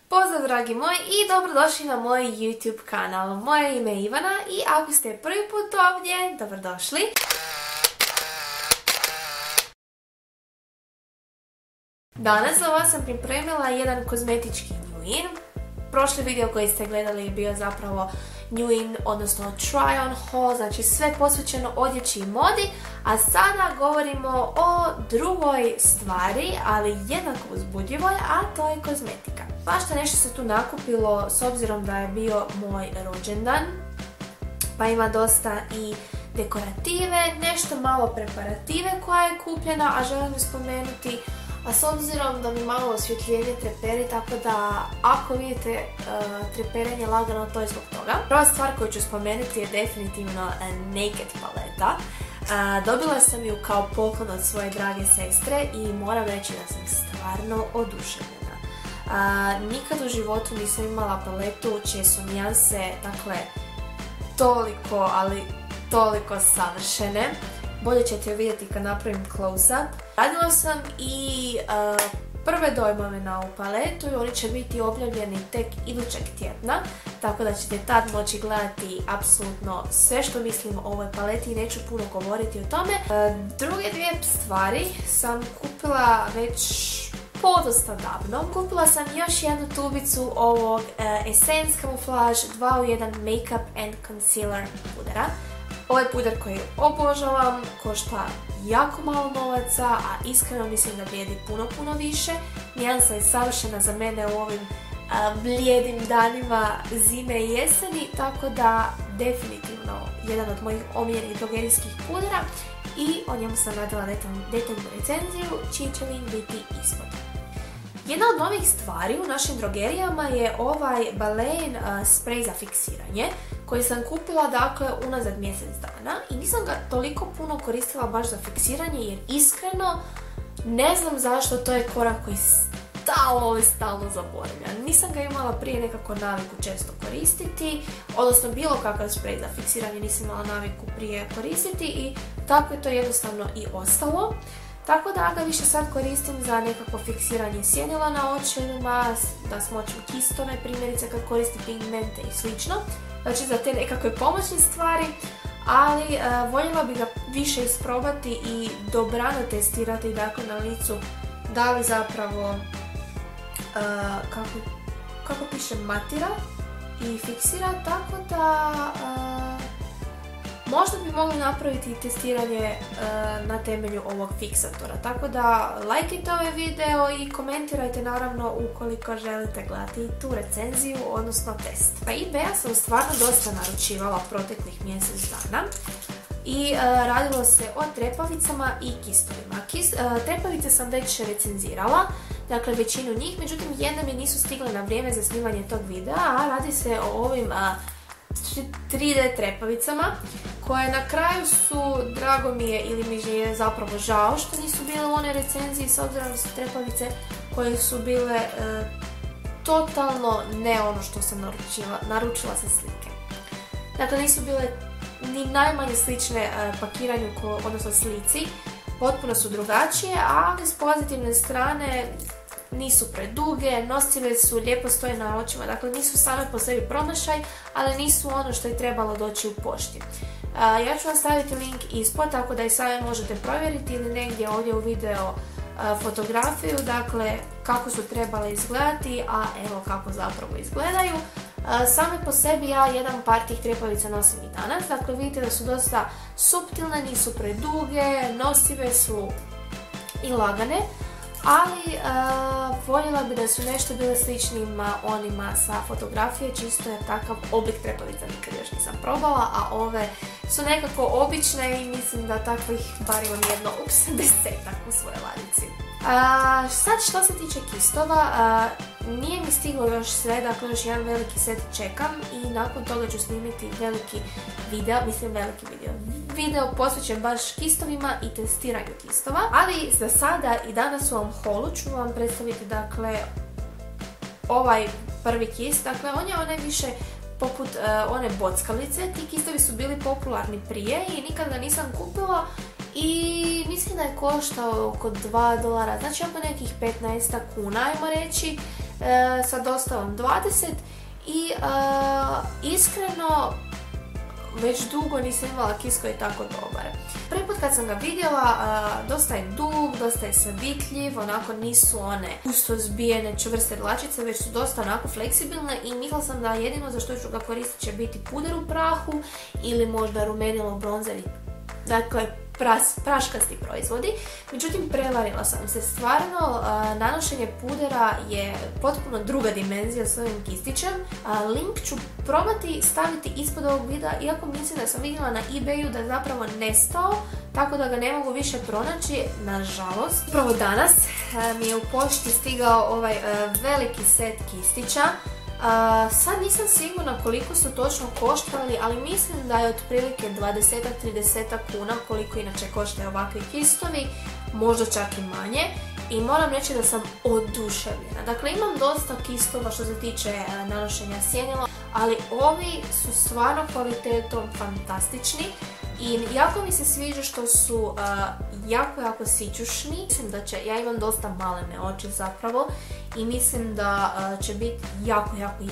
Pozdrav dragi moji i dobrodošli na moj YouTube kanal. Moje ime je Ivana i ako ste prvi put ovdje, dobrodošli. Danas za vas sam pripremila jedan kozmetički new in. Prošli video koji ste gledali je bio zapravo new in, odnosno try on haul, znači sve posvećeno odjeći i modi. A sada govorimo o drugoj stvari, ali jednako uzbudljivoj, a to je kozmetika. Svašta nešto se tu nakupilo s obzirom da je bio moj rođendan, pa ima dosta i dekorative, nešto malo preparative koja je kupljena, a želim ju spomenuti. A s obzirom da mi malo osvjetljenje treperi, tako da ako vidite treperenje lagano, to je zbog toga. Prva stvar koju ću spomenuti je definitivno Naked paleta. Dobila sam ju kao poklon od svoje drage sestre i moram reći da sam stvarno oduševljena. Nikad u životu nisam imala paletu čije su nijanse, dakle, toliko, ali toliko savršene. Bolje ćete ju vidjeti kad napravim close-up. Radila sam i prve dojmove na ovu paletu i oni će biti objavljeni tek idućeg tjedna, tako da ćete tad moći gledati apsolutno sve što mislim o ovoj paleti i neću puno govoriti o tome. Druge dvije stvari sam kupila već podosta davno. Kupila sam još jednu tubicu ovog Essence Camouflage 2 u 1 Makeup and Concealer pudera. Ovo je puder koji obožavam, košta jako malo novaca, a iskreno mislim da vrijedi puno više. Nijansa je savršena za mene u ovim blijedim danima zime i jeseni, tako da definitivno jedan od mojih omiljenih drogerijskih pudera i o njemu sam radila detaljnu recenziju, čiji će link biti ispod. Jedna od novih stvari u našim drogerijama je ovaj Baleine spray za fiksiranje koji sam kupila dakle unazad mjesec dana i nisam ga toliko puno koristila baš za fiksiranje jer iskreno ne znam zašto, to je korak koji stalno zaboravljam. Nisam ga imala prije nekako naviku često koristiti, odnosno bilo kakav spray za fiksiranje nisam imala naviku prije koristiti i tako je to jednostavno i ostalo. Tako da ga više sad koristim za nekako fiksiranje sjenila na očima, da smočim kistove, primjerice kad koristim pigmente i slično. Znači za te nekakve pomoćne stvari, ali voljela bi ga više isprobati i dobrano testirati dakle na licu da li zapravo, kako piše, matira i fiksira, tako da možda bi mogli napraviti i testiranje na temelju ovog fiksatora. Tako da lajkajte ovaj video i komentirajte naravno ukoliko želite gledati tu recenziju, odnosno test. Pa eBaya sam stvarno dosta naručivala proteklih mjesec dana i radilo se o trepavicama i kistovima. Trepavice sam već recenzirala, dakle većinu njih, međutim jedne mi nisu stigle na vrijeme za snimanje tog videa, a radi se o ovim 3D trepavicama koje na kraju su, drago mi je ili mi je zapravo žao što nisu bile u onoj recenziji, s obzirom da su trepavice koje su bile totalno ne ono što sam naručila sa slike. Dakle, nisu bile ni najmanje slične pakiranju, odnosno slici, potpuno su drugačije, ali s pozitivne strane nisu preduge, nosive su, lijepo stoje na očima, dakle nisu same po sebi promašaj, ali nisu ono što je trebalo doći u pošti. Ja ću vam staviti link ispod, tako da i sami možete provjeriti ili negdje ovdje u video fotografiju, dakle kako su trebale izgledati, a evo kako zapravo izgledaju. Same po sebi ja jedan par tih trepavica nosim i danas, dakle vidite da su dosta suptilne, nisu preduge, nosive su i lagane. Ali voljela bi da su nešto bile sličnima onima sa fotografije, čisto je takav oblik trepavica nikad još nisam probala, a ove su nekako obične i mislim da takvih bar imam jedno 10-ak u svojoj ladici. Sad što se tiče kistova, nije mi stiglo još sve, dakle još jedan veliki set čekam i nakon toga ću snimiti veliki video posvećen baš kistovima i testiranju kistova. Ali za sada i danas u ovom haulu ću vam predstaviti dakle ovaj prvi kist, dakle on je onaj više poput one bockalice, ti kistovi su bili popularni prije i nikad ga nisam kupila i mislim da je koštao oko $2, znači oko nekih 15 kuna, ajmo reći. sa dostavom 20 i iskreno već dugo nisam imala kis koji je tako dobar. Prvi put kad sam ga vidjela, dosta je dug, dosta je savitljiv, onako nisu one gusto zbijene čvrste dlačice, već su dosta onako fleksibilne i mislila sam da jedino za što ću ga koristiti će biti puder u prahu ili možda rumenilo, bronzer, dakle praškasti proizvodi. Međutim, prevarila sam se. Stvarno, nanošenje pudera je potpuno druga dimenzija s ovim kistićem. Link ću probati staviti ispod ovog videa, iako mislim da sam vidjela na eBayu da je zapravo nestao, tako da ga ne mogu više pronaći, nažalost. Upravo danas mi je u pošti stigao ovaj veliki set kistića. Sad nisam sigurna koliko su točno koštali, ali mislim da je otprilike 20-30 kuna koliko inače koštaju ovakvi kistovi, možda čak i manje. I moram reći da sam oduševljena. Dakle, imam dosta kistova što se tiče nanošenja sjenila, ali ovi su stvarno kvalitetom fantastični. I jako mi se sviđa što su jako sićušni. Mislim da će, ja imam dosta malene oči zapravo i mislim da će biti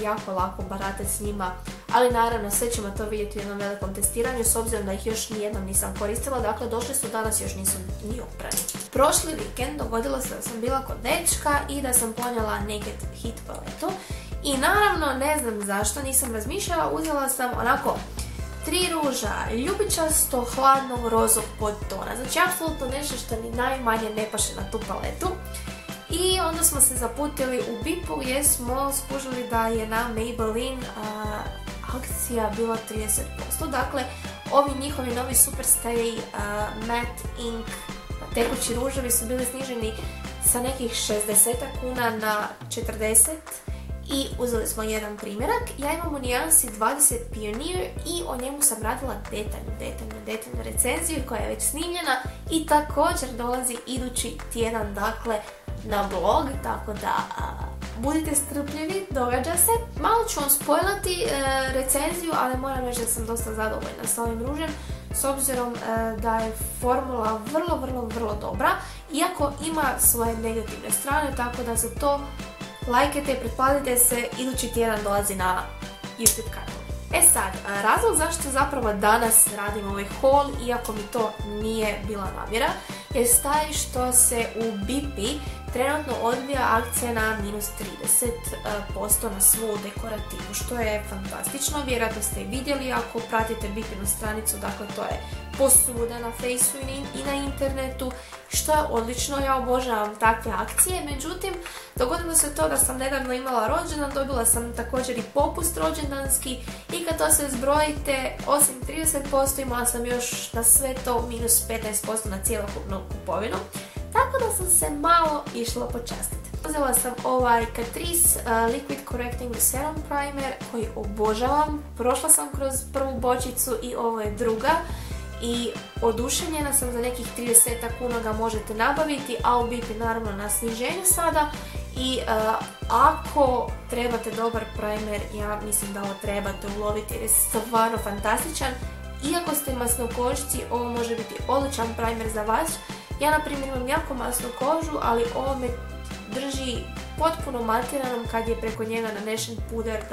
jako lako baratati s njima. Ali naravno sve ćemo to vidjeti u jednom velikom testiranju s obzirom da ih još nijednom nisam koristila. Dakle, došli su danas, još nisu ni oprani. Prošli vikend dogodilo se da sam bila kod dečka i da sam ponijela Naked Hit paletu. I naravno, ne znam zašto, nisam razmišljala, uzela sam onako 3 ruža, ljubičasto, hladnog, rozog podtona. Znači, apsolutno nešto što ni najmanje ne paše na tu paletu. I onda smo se zaputili u Bipu gdje smo skužili da je na Maybelline akcija bila 30%. Dakle, ovi njihovi novi Superstay Matte Ink tekući ruževi su bili sniženi sa nekih 60 kuna na 40. I uzeli smo jedan primjerak. Ja imam u nijansi 20 Pioneer i o njemu sam radila detaljnu recenziju koja je već snimljena i također dolazi idući tjedan, dakle, na blog, tako da budite strpljivi, događa se. Malo ću vam spojlati recenziju, ali moram reći da sam dosta zadovoljna s ovim ružem, s obzirom da je formula vrlo dobra, iako ima svoje negativne strane, tako da za to lajkajte i pretplatite se, idući tjedan dolazi na YouTube kanal. E sad, razlog zašto zapravo danas radim ovaj haul, iako mi to nije bila namjera, je taj što se u Bipi trenutno odvija akcija na minus 30% na svu dekorativu, što je fantastično. Vjerojatno ste i vidjeli ako pratite Bipinu stranicu, dakle to je posvuda na Faceu i na internetu, što je odlično, ja obožavam takve akcije. Međutim, dogodilo se to da sam nedavno imala rođendan, dobila sam također i popust rođendanski i kad to se zbrojite, osim 30% imala sam još na sve to minus 15% na cjelokupnu kupovinu. Tako da sam se malo išla počastiti. Uzela sam ovaj Catrice Liquid Correcting Serum Primer koji obožavam. Prošla sam kroz prvu bočicu i ovo je druga. I oduševljena sam, za nekih 30 kuna ga možete nabaviti, a u Bipi naravno na sniženju sada. I ako trebate dobar primer, ja mislim da ovo trebate uloviti jer je stvarno fantastičan. Iako ste masnokošci, ovo može biti odličan primer za vas. Ja na primjer imam jako masnu kožu, ali ovo me drži potpuno matiranom kad je preko njega nanešen puder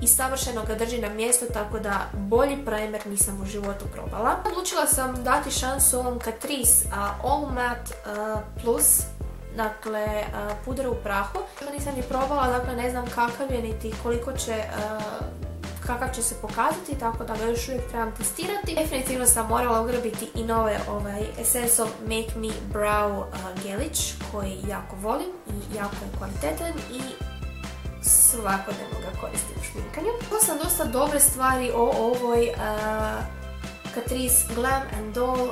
i savršeno ga drži na mjestu, tako da bolji primer nisam u životu probala. Odlučila sam dati šansu ovom Catrice All Matte Plus, dakle puder u prahu. Nisam ni probala, dakle ne znam kakav je niti kakav će se pokazati, tako da ga još uvijek trebam testirati. Definitivno sam morala ugrabiti i nove Essential Make Me Brow gelić koji jako volim i jako je kvalitetan i svakodnevno ga koristim u šminkanju. Imala sam dosta dobre stvari o ovoj Catrice Glam and Doll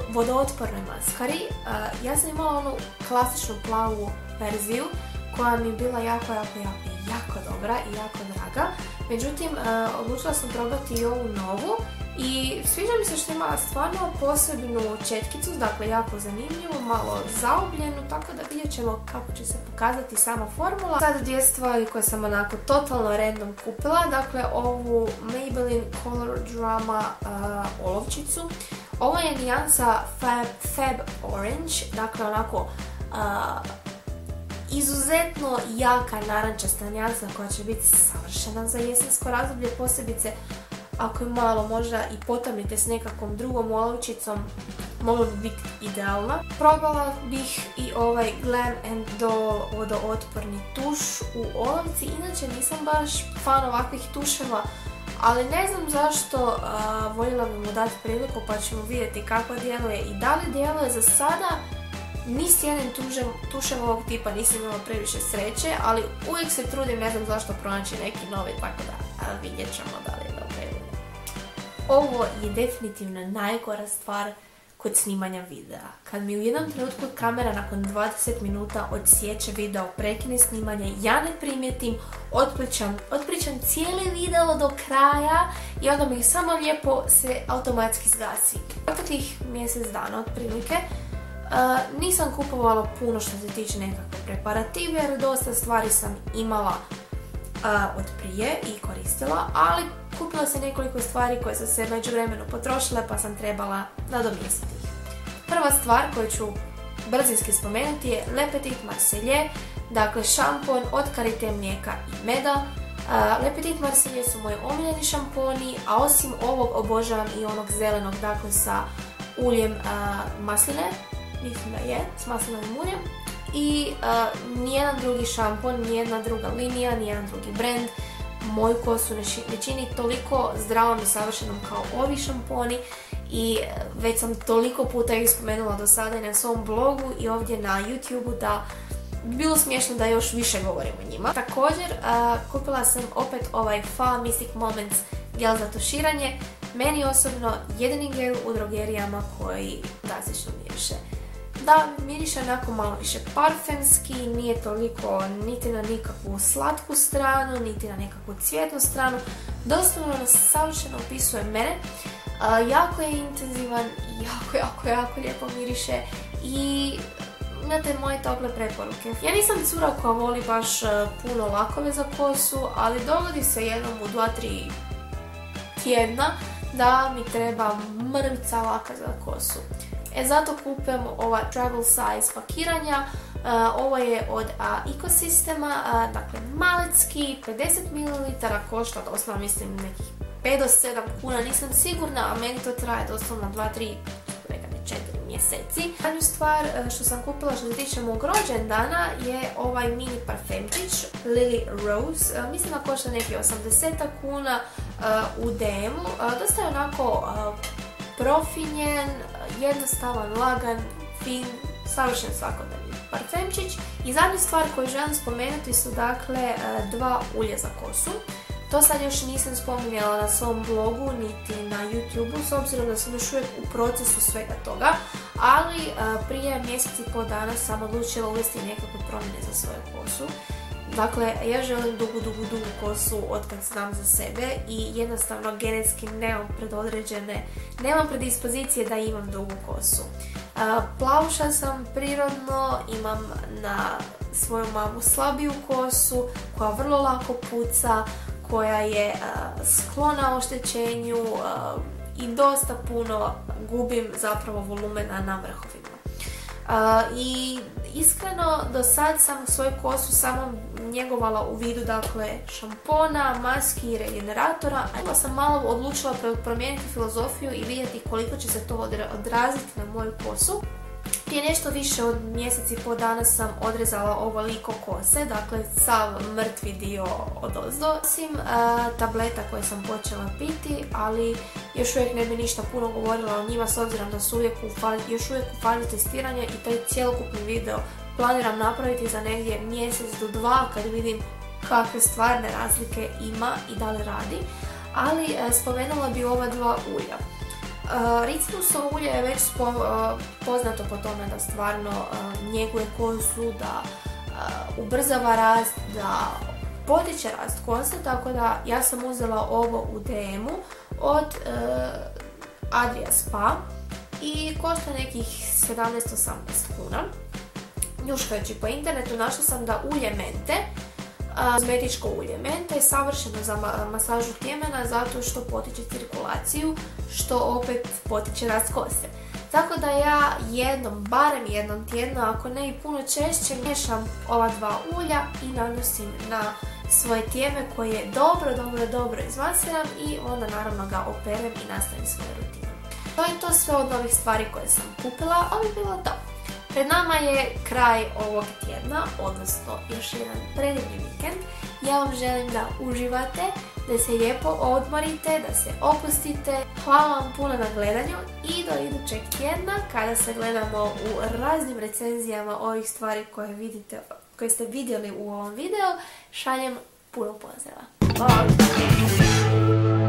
vodootpornoj maskari. Ja sam imala onu klasičnu plavu verziju koja mi je bila jako dobra i jako draga. Međutim, odlučila sam probati i ovu novu i sviđa mi se što ima stvarno posebnu četkicu, dakle jako zanimljivu, malo zaobljenu, tako da vidjet ćemo kako će se pokazati sama formula. Sad dvije stvari koje sam onako totalno random kupila, dakle ovu Maybelline Color Drama olovčicu. Ovo je nijansa Fab Orange, dakle onako izuzetno jaka narančasta nijansa koja će biti savršena za jesensko razdoblje, posebice ako je malo možda i potamnite s nekakvom drugom olovčicom, moglo bi biti idealna. Probala bih i ovaj Glam & Doll vodootporni tuš u olovci, inače nisam baš fan ovakvih tuševa, ali ne znam zašto, voljela bi mu dati priliku pa ćemo vidjeti kako djeluje i da li djeluje. Za sada ni s jednim tušem ovog tipa nisam imala previše sreće, ali uvijek se trudim, ne znam zašto, pronaći neki novi, tako da vidjet ćemo da li je dobro ili ne. Ovo je definitivno najgora stvar kod snimanja videa. Kad mi u jednom trenutku kamera nakon 20 minuta odsjeće video, prekine snimanje, ja ne primijetim, otpričam cijeli video do kraja i onda mi samo lijepo se automatski zgasi. Proteklih mjesec dana otprilike nisam kupovala puno što se tiče nekakve preparative jer dosta stvari sam imala od prije i koristila, ali kupila sam nekoliko stvari koje sam se međuvremenu potrošile pa sam trebala nadomjestiti ih. Prva stvar koju ću brzinski spomenuti je Le Petit Marseillais, dakle šampon od karite mlijeka i meda. Le Petit Marseillais su moji omiljeni šamponi, a osim ovog obožavam i onog zelenog, dakle sa uljem masline, mislim da je, s maslinovim uljem. I nijedan drugi šampon, nijedna druga linija, nijedan drugi brand moju kosu ne čini toliko zdravom i savršenom kao ovi šamponi i već sam toliko puta ih spomenula do sada i na svom blogu i ovdje na YouTube-u da bi bilo smiješno da još više govorim o njima. Također kupila sam opet ovaj Fa Mystic Moments gel za tuširanje, meni osobno jedini gel u drogerijama koji drastično miriše. Da, miriše onako malo više parfemski, nije toliko niti na nikakvu slatku stranu, niti na nekakvu cvjetnu stranu. Doslovno nas savršeno opisuje mene. Jako je intenzivan, jako lijepo miriše i imate moje tople preporuke. Ja nisam cura koja voli baš puno lakove za kosu, ali dogodi se jednom u 2-3 tjedna da mi treba mrvica laka za kosu. Zato kupujem ova travel size pakiranja. Ovo je od Ecosystema, dakle malecki, 50 ml, košta doslovno mislim nekih 5 do 7 kuna, nisam sigurna, a meni to traje doslovno 2-3, nekada 4 mjeseci. Zadnju stvar što sam kupila što se tiče mog rođendana je ovaj mini parfemčić Lily Rose, mislim da košta neki 80 kuna u DM-u, dosta je onako profinjen, jednostavan, lagan, fin, savršen svakodnevni parfemčić. I zadnja stvar koju želim spomenuti su dakle 2 ulja za kosu. To sad još nisam spominjala na svom blogu niti na YouTube-u s obzirom da sam još uvijek u procesu svega toga, ali prije mjesec i pol dana sam odlučila uvesti nekakve promjene za svoju kosu. Dakle, ja želim dugu kosu otkad znam za sebe i jednostavno genetski nemam predispozicije da imam dugu kosu. Plavuša sam prirodno, imam na svoju mamu slabiju kosu koja vrlo lako puca, koja je sklona oštećenju i dosta puno gubim zapravo volumena na vrhovima. I iskreno do sad sam svoju kosu samo njegovala u vidu dakle šampona, maski i regeneratora, a sam malo odlučila promijeniti filozofiju i vidjeti koliko će se to odraziti na moju kosu. Prije nešto više od mjesec i pol dana sam odrezala ovoliko kose, dakle sav mrtvi dio odozdo. Osim tableta koje sam počela piti, ali još uvijek ne bi ništa puno govorila o njima s obzirom da su još uvijek u fazi testiranja i taj cjelokupni video planiram napraviti za negdje mjesec do 2 kad vidim kakve stvarne razlike ima i da li radi. Ali spomenula bi ova 2 ulja. Ricinusov ulje je već poznato po tome da stvarno njeguje kosu, da ubrzava rast, da potiče rast kose, tako da ja sam uzela ovo u DM-u od Adria Spa i košta nekih 17-18 kuna. Njuškajući po internetu našla sam da ulje mente, kozmetičko ulje mente je savršeno za masažu tjemena zato što potiče cirkulaciju, što opet potiče rast kose. Tako da ja barem jednom tjedno, ako ne i puno češće, miješam ova dva ulja i nanosim na svoje tijeme koje dobro izmasiram i onda naravno ga operem i nastavim svoju rutinu. To je to sve od novih stvari koje sam kupila, ali bilo to. Pred nama je kraj ovog tjedna, odnosno još jedan predivni vikend. Ja vam želim da uživate, da se lijepo odmorite, da se opustite. Hvala vam puno na gledanju i do idućeg tjedna kada se gledamo u raznim recenzijama ovih stvari koje ste vidjeli u ovom videu. Šaljem puno pozdrava. Bye!